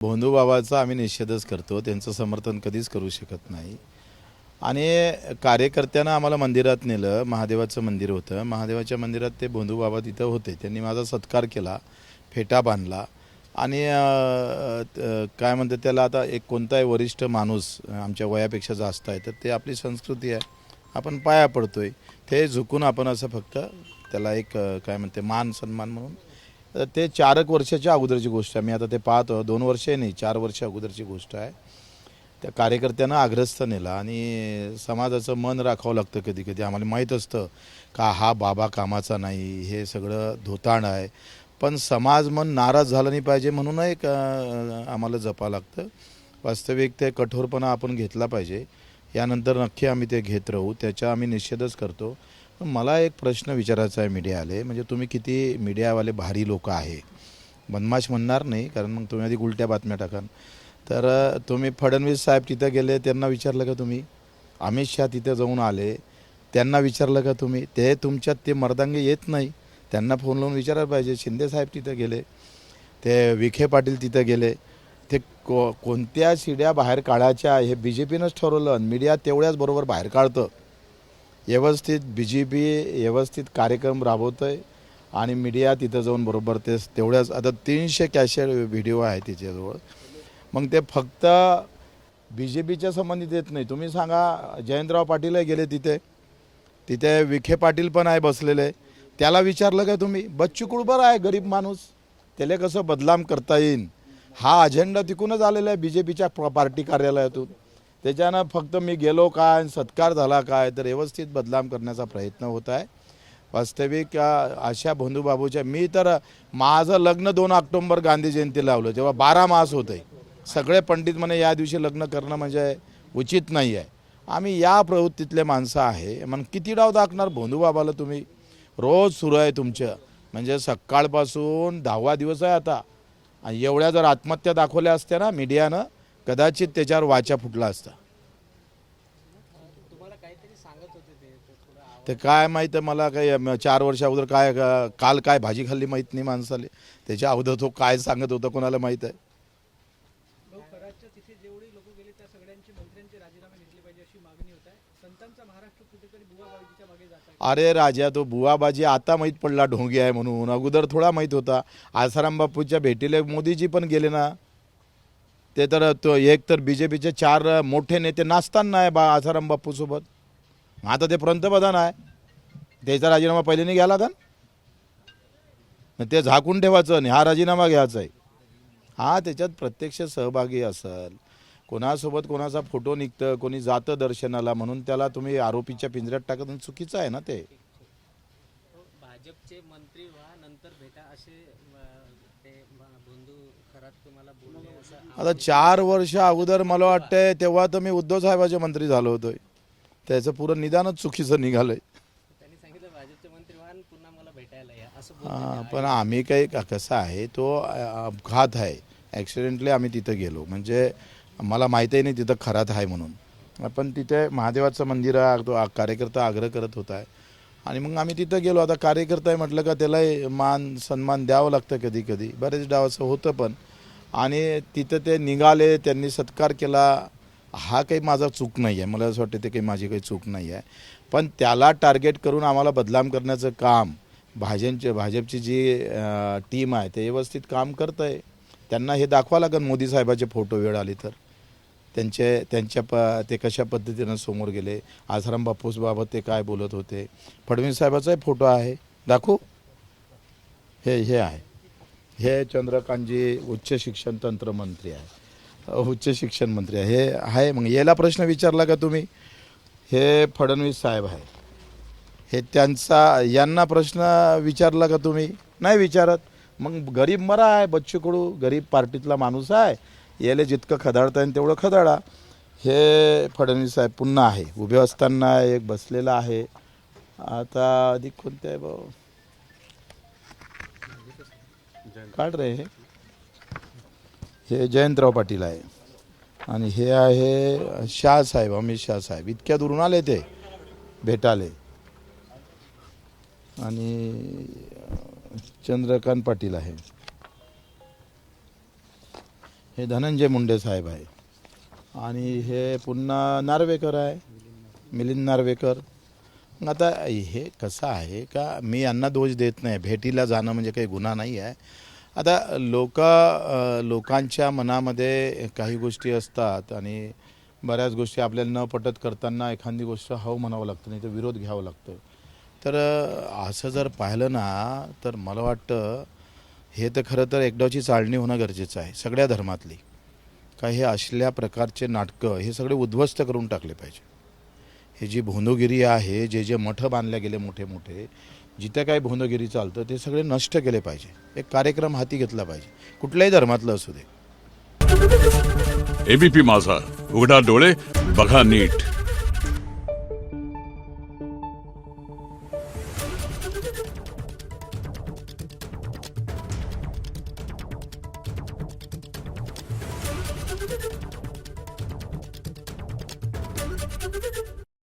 भोंदू बाबाचा आम्ही निषेधच करतो. त्यांचं समर्थन कधीच करू शकत नाही. आणि कार्यकर्त्यांना आम्हाला मंदिरात नेलं. महादेवाचं मंदिर होतं. महादेवाच्या मंदिरात ते भोंदू बाबा तिथं होते. त्यांनी माझा सत्कार केला, फेटा बांधला आणि काय म्हणतात त्याला, आता एक कोणताही वरिष्ठ माणूस आमच्या वयापेक्षा जास्त आहे तर ते आपली संस्कृती आहे, आपण पाया पडतोय. ते झुकून आपण असं फक्त त्याला एक काय म्हणते मान सन्मान म्हणून. ते 4 वर्षाच्या अगोदरची गोष्ट आहे. मी आता ते पाहतो, 2 वर्षे नाही 4 वर्ष अगोदरची गोष्ट आहे. त्या कार्यकर्त्यांना आग्रस्त नेला आणि समाजाचं मन राखावं लागतं. कधी कधी आम्हाला माहीत असतं का हा बाबा कामाचा नाही, हे सगळं धोताण आहे, पण समाज मन नाराज झाला नाही पाहिजे म्हणून एक आम्हाला जपावं लागतं. वास्तविक ते कठोरपणा आपण घेतला पाहिजे. यानंतर नक्की आम्ही ते घेत राहू, त्याचा आम्ही निषेधच करतो. पण मला एक प्रश्न विचारायचा आहे मीडियावाले, म्हणजे तुम्ही किती मीडियावाले भारी लोक आहे, बदमाश म्हणणार नाही कारण मग तुम्ही आधी उलट्या बातम्या टाकाल. तर तुम्ही फडणवीस साहेब तिथं गेले, त्यांना विचारलं का तुम्ही? अमित शहा तिथं जाऊन आले, त्यांना विचारलं का तुम्ही? ते तुमच्यात ते मर्दांगे येत नाही, त्यांना फोन लावून विचारायला पाहिजे. शिंदे साहेब तिथं गेले, ते विखे पाटील तिथं गेले, ते कोणत्या शिड्या बाहेर काढायच्या हे बी जे पीनंच ठरवलं. मीडिया तेवढ्याच बरोबर बाहेर काढतं. व्यवस्थित बी जे पी व्यवस्थित कार्यक्रम राबवतं आहे आणि मीडिया तिथं जाऊन बरोबर ते तेवढ्याच. आता 300 कॅशेट व्हिडिओ आहे तिच्याजवळ. मग ते फक्त बी जे पीच्या संबंधित येत नाही. तुम्ही सांगा, जयंतराव पाटीलही गेले तिथे, तिथे विखे पाटील पण आहे बसलेले, त्याला विचारलं का तुम्ही? बच्चू कडू आहे गरीब माणूस, त्याला कसं बदनाम करता येईल हा अजेंडा तिकूनच आलेला आहे बी जे पीच्या पार्टी कार्यालयातून. त्याच्यानं फक्त मी गेलो काय, सत्कार झाला काय, तर व्यवस्थित बदनाम करण्याचा प्रयत्न होत आहे. वास्तविक अशा भोंदूबाबूच्या, मी तर माझं लग्न 2 ऑक्टोबर गांधी जयंती लावलं जेव्हा 12 मास होते. सगळे पंडित म्हणे या दिवशी लग्न करणं म्हणजे उचित नाही आहे. आम्ही या प्रवृत्तीतले माणसं आहे. मग किती डाव दाखणार भोंदूबाबाला तुम्ही? रोज सुरू आहे तुमचं, म्हणजे सकाळपासून 10वा दिवस आहे आता. आणि एवढ्या जर आत्महत्या दाखवल्या असत्या ना मीडियानं, कदाचित त्याच्यावर वाचा फुटला असता. ते काय माहीत मला, काही 4 वर्षा अगोदर काय काल काय भाजी खाल्ली माहीत नाही माणसाले. त्याच्या अगोदर तो काय सांगत होता कोणाला माहीत आहे. अरे राजा, तो बुवाबाजी आता माहीत पडला ढोंगी आहे म्हणून, अगोदर थोडा माहीत होता. आसाराम बापूच्या भेटीला मोदीजी पण गेले ना. ते तर तो एक तर बी जे पीचे 4 मोठे नेते नाचताना आहे आसाराम बापूसोबत. आता ते पंतप्रधान आहे, त्याचा राजीनामा पहिले नाही घ्यायला का? ते झाकून ठेवायचं आणि हा राजीनामा घ्यायचा आहे. हा त्याच्यात प्रत्यक्ष सहभागी असेल, कोणासोबत कोणाचा फोटो निघतं, कोणी जातं दर्शनाला, म्हणून त्याला तुम्ही आरोपीच्या पिंजऱ्यात टाकत, चुकीचं आहे ना ते. भाजपचे मंत्री व्हा नंतर भेटा असे ते बंधू खरात तुम्हाला बोलले असं. आता 4 वर्ष अगोदर मला वाटतंय तेव्हा तर मी उद्धव साहेबाचे मंत्री झालो होतो. त्याचं पुरं निदानच चुकीचं निघालंय. त्यांनी सांगितलं भाजपचे मंत्री व्हा आणि पुन्हा मला भेटायला या असं. हां, पण आम्ही काही कसं आहे, तो अपघात आहे, ॲक्सिडेंटली आम्ही तिथं गेलो, म्हणजे मला माहीतही नाही तिथं खरात आहे म्हणून. पण तिथे महादेवाचं मंदिर आहे, तो कार्यकर्ता आग्रह करत होता आहे आणि मग आम्ही तिथं गेलो. आता कार्यकर्ता आहे म्हटलं का त्यालाही मान सन्मान द्यावं लागतं कधी कधी, बरेच डाव असं होतं पण. आणि तिथं ते निघाले, त्यांनी सत्कार केला, हा काही माझा चूक नाही आहे. मला असं वाटतं ते काही माझी काही चूक नाही आहे. पण त्याला टार्गेट करून आम्हाला बदनाम करण्याचं काम भाजपची जी टीम आहे ते व्यवस्थित काम करत आहे. त्यांना हे दाखवा लागेल मोदी साहेबाचे फोटो वेळ आली तर, ते कशा पद्धतीनं समोर गेले, आसाराम बापूसबाबत ते काय बोलत होते. फडणवीस साहेबाचाही फोटो आहे, दाखवू? हे आहे, हे चंद्रकांतजी उच्च शिक्षण तंत्रमंत्री आहे, उच्च शिक्षण मंत्री आहे, हे आहे. मग याला प्रश्न विचारला का तुम्ही? हे फडणवीस साहेब आहे, हे त्यांचा, यांना प्रश्न विचारला का तुम्ही? नाही विचारत. मग गरीब मरा आहे, बच्चू कडू गरीब पार्टीतला माणूस आहे, याला जितकं खदाडता येईल तेवढं खदाडा. हे फडणवीस साहेब पुन्हा आहे, उभे असताना एक बसलेला आहे. आता अधिक कोणते आहे भाऊ, काढ रे. हे जयंतराव पाटील आहे आणि हे आहे शाह साहेब, अमित शाह साहेब. इतक्या दुरून आले ते भेटाले. आणि चंद्रकांत पाटील आहे. हे धनंजय मुंडे साहेब आहे आणि हे पुन्हा नार्वेकर आहे, मिलिंद नार्वेकर. मग आता हे कसं आहे का मी यांना दोष देत नाही, भेटीला जाणं म्हणजे काही गुन्हा नाही आहे. आता लोकांच्या मनामध्ये काही गोष्टी असतात आणि बऱ्याच गोष्टी आपल्याला न पटत करताना एखादी गोष्ट हो म्हणावं लागतं, नाही तर विरोध घ्यावं लागतं. तर असं जर पाहिलं ना तर मला वाटतं हे तर खरं तर एकदाची चाळणी होणं गरजेचं आहे सगळ्या धर्मातली. का हे असल्या प्रकारचे नाटकं हे सगळे उद्ध्वस्त करून टाकले पाहिजे. हे जी भोंदूगिरी आहे, जे मठ बांधले गेले मोठे मोठे, जिथे काही भोंदूगिरी चालतं ते सगळे नष्ट केले पाहिजे. एक कार्यक्रम हाती घेतला पाहिजे, कुठल्याही धर्मातलं असू दे. एबीपी माझा, उघडा डोळे बघा नीट.